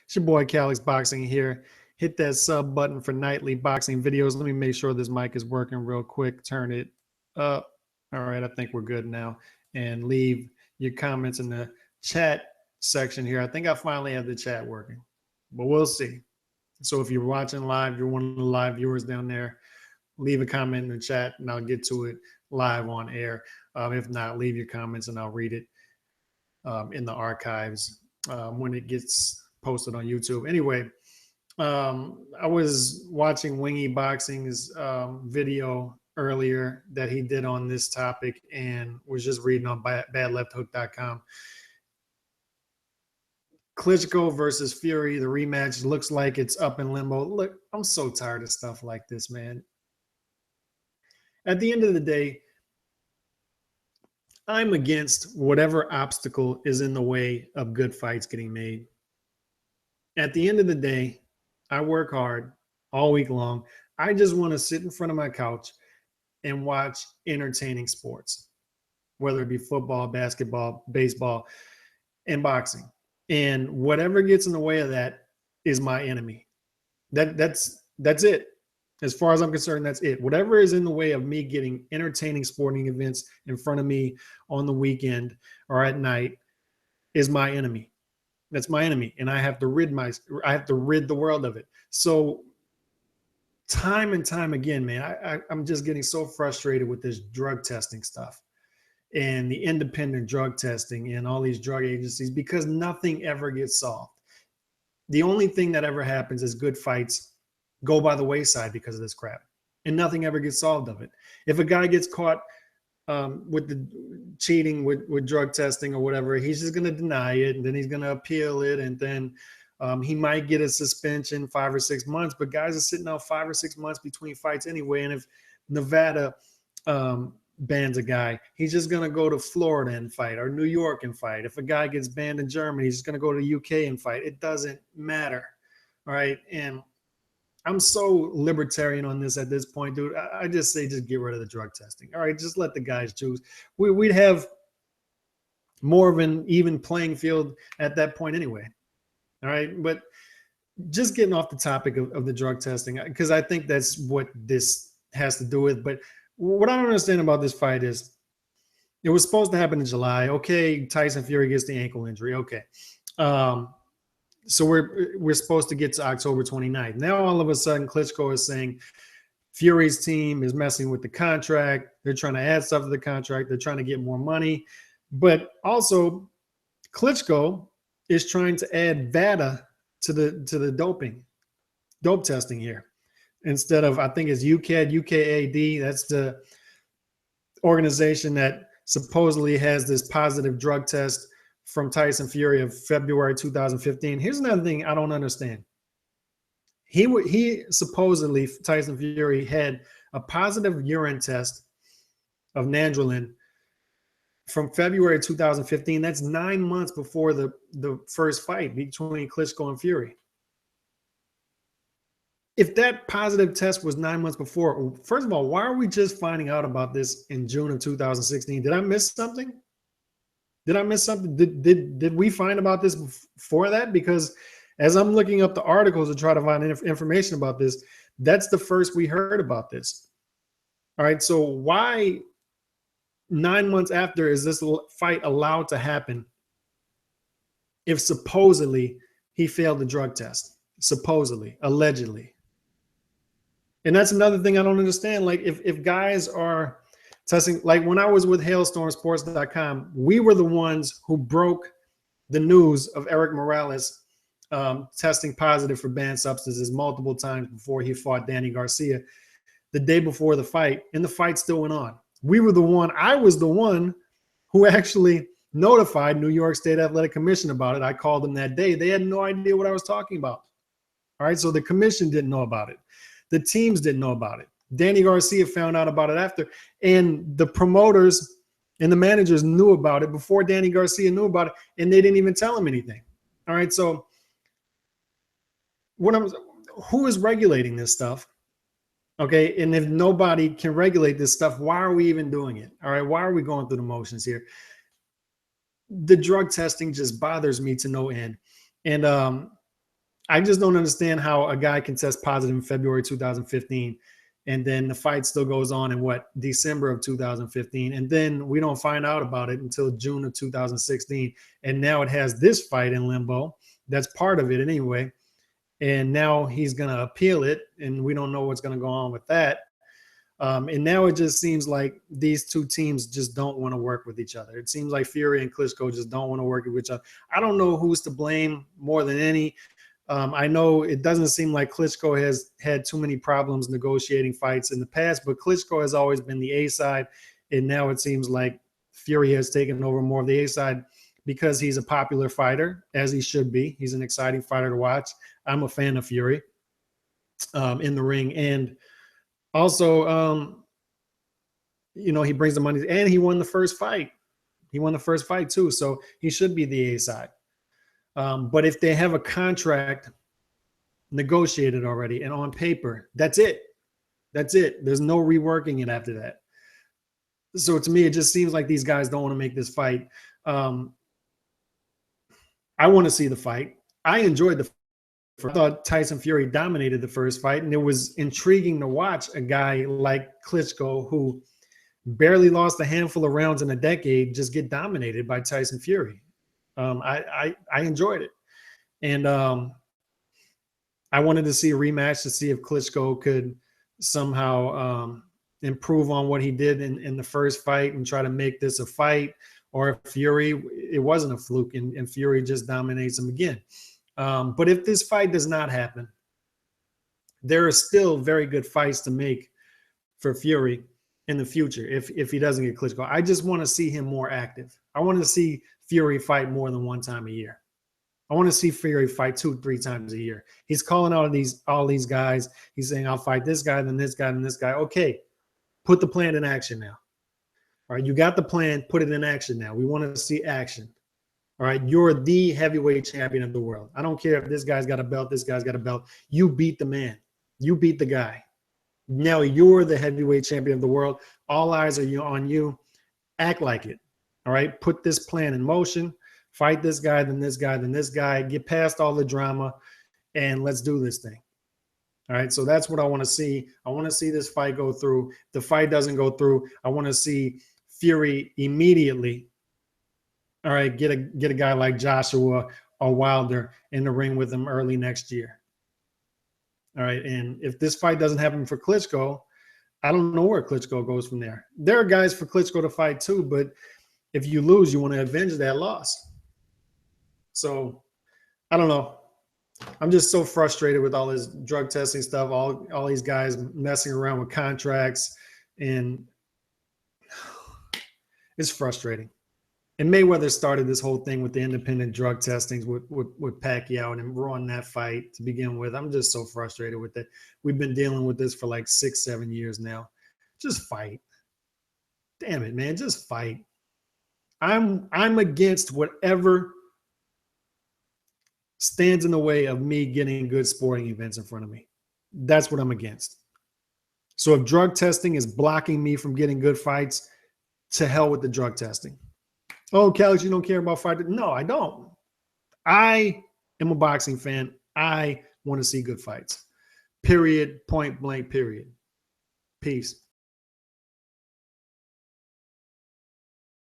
It's your boy Calix Boxing here. Hit that sub button for nightly boxing videos. Let me make sure this mic is working real quick. Turn it up. All right, I think we're good now. And leave your comments in the chat section here. I think I finally have the chat working, but we'll see. So if you're watching live, you're one of the live viewers down there, leave a comment in the chat and I'll get to it live on air. If not, leave your comments and I'll read it in the archives when it gets posted on YouTube. Anyway, I was watching Wingy Boxing's video earlier that he did on this topic and was just reading on badlefthook.com. Klitschko versus Fury, the rematch looks like it's up in limbo. Look, I'm so tired of stuff like this, man. At the end of the day, I'm against whatever obstacle is in the way of good fights getting made. At the end of the day, I work hard all week long. I just want to sit in front of my couch and watch entertaining sports, whether it be football, basketball, baseball, and boxing. And whatever gets in the way of that is my enemy. That's it. As far as I'm concerned, that's it. Whatever is in the way of me getting entertaining sporting events in front of me on the weekend or at night is my enemy. That's my enemy, and I have to rid the world of it. So time and time again, man, I'm just getting so frustrated with this drug testing stuff and the independent drug testing and all these drug agencies because nothing ever gets solved. The only thing that ever happens is good fights go by the wayside because of this crap, and nothing ever gets solved of it. If a guy gets caught with the cheating with drug testing or whatever, he's just going to deny it, and then he's going to appeal it, and then he might get a suspension 5 or 6 months, but guys are sitting out 5 or 6 months between fights anyway. And if Nevada bans a guy, he's just going to go to Florida and fight, or New York and fight. If a guy gets banned in Germany, he's just going to go to the UK and fight. It doesn't matter. All right. And I'm so libertarian on this at this point, dude. I just say just get rid of the drug testing. All right, just let the guys choose. We'd have more of an even playing field at that point anyway. All right, but just getting off the topic of the drug testing, because I think that's what this has to do with. But what I don't understand about this fight is it was supposed to happen in July. Okay, Tyson Fury gets the ankle injury. Okay. So we're supposed to get to October 29th. Now, all of a sudden, Klitschko is saying Fury's team is messing with the contract. They're trying to add stuff to the contract. They're trying to get more money. But also, Klitschko is trying to add VADA to the dope testing here. Instead of, I think it's UKAD. That's the organization that supposedly has this positive drug test from Tyson Fury of February 2015. Here's another thing I don't understand. He supposedly, Tyson Fury, had a positive urine test of nandrolone from February 2015. That's 9 months before the first fight between Klitschko and Fury. If that positive test was 9 months before, first of all, why are we just finding out about this in June of 2016? Did I miss something? Did I miss something? Did we find about this before that? Because as I'm looking up the articles to try to find information about this, that's the first we heard about this. All right, so why 9 months after is this fight allowed to happen if supposedly he failed the drug test? Supposedly, allegedly. And that's another thing I don't understand. Like if guys are testing, like when I was with hailstormsports.com, we were the ones who broke the news of Eric Morales testing positive for banned substances multiple times before he fought Danny Garcia the day before the fight, and the fight still went on. I was the one who actually notified New York State Athletic Commission about it. I called them that day. They had no idea what I was talking about. All right, so the commission didn't know about it. The teams didn't know about it. Danny Garcia found out about it after, and the promoters and the managers knew about it before Danny Garcia knew about it, and they didn't even tell him anything. All right, so who is regulating this stuff? Okay, and if nobody can regulate this stuff, why are we even doing it? All right, why are we going through the motions here? The drug testing just bothers me to no end. And I just don't understand how a guy can test positive in February 2015, and then the fight still goes on in December of 2015, and then we don't find out about it until June of 2016, and now it has this fight in limbo. That's part of it anyway, and now he's going to appeal it, and we don't know what's going to go on with that. And now it just seems like these two teams just don't want to work with each other. It seems like Fury and Klitschko just don't want to work with each other. I don't know who's to blame more than any. I know it doesn't seem like Klitschko has had too many problems negotiating fights in the past, but Klitschko has always been the A side. And now it seems like Fury has taken over more of the A side because he's a popular fighter, as he should be. He's an exciting fighter to watch. I'm a fan of Fury in the ring. And also, he brings the money, and he won the first fight. He won the first fight too. So he should be the A side. But if they have a contract negotiated already and on paper, that's it. That's it. There's no reworking it after that. So to me, it just seems like these guys don't want to make this fight. I want to see the fight. I enjoyed the fight. I thought Tyson Fury dominated the first fight, and it was intriguing to watch a guy like Klitschko, who barely lost a handful of rounds in a decade, just get dominated by Tyson Fury. I enjoyed it. And I wanted to see a rematch to see if Klitschko could somehow improve on what he did in the first fight and try to make this a fight, or if Fury, it wasn't a fluke and Fury just dominates him again. But if this fight does not happen, there are still very good fights to make for Fury in the future if he doesn't get Klitschko. I just want to see him more active. I want to see Fury fight more than one time a year. I want to see Fury fight 2-3 times a year. He's calling out all these guys. He's saying, I'll fight this guy, then this guy, then this guy. Okay, put the plan in action now. All right, you got the plan, put it in action now. We want to see action. All right, you're the heavyweight champion of the world. I don't care if this guy's got a belt, this guy's got a belt. You beat the man. You beat the guy. Now you're the heavyweight champion of the world. All eyes are on you. Act like it. All right, put this plan in motion. Fight this guy, then this guy, then this guy. Get past all the drama, and let's do this thing. All right, so that's what I want to see. I want to see this fight go through. If the fight doesn't go through, I want to see Fury immediately, all right, get a guy like Joshua or Wilder in the ring with him early next year. All right, and if this fight doesn't happen for Klitschko, I don't know where Klitschko goes from there. There are guys for Klitschko to fight too, but if you lose, you want to avenge that loss. So I don't know. I'm just so frustrated with all this drug testing stuff, all these guys messing around with contracts, and it's frustrating. And Mayweather started this whole thing with the independent drug testings with Pacquiao and ruined that fight to begin with. I'm just so frustrated with it. We've been dealing with this for like 6-7 years now. Just fight. Damn it, man. Just fight. I'm against whatever stands in the way of me getting good sporting events in front of me. That's what I'm against. So if drug testing is blocking me from getting good fights, to hell with the drug testing. Oh, Calix, you don't care about fighting? No, I don't. I am a boxing fan. I want to see good fights. Period. Point blank, period. Peace.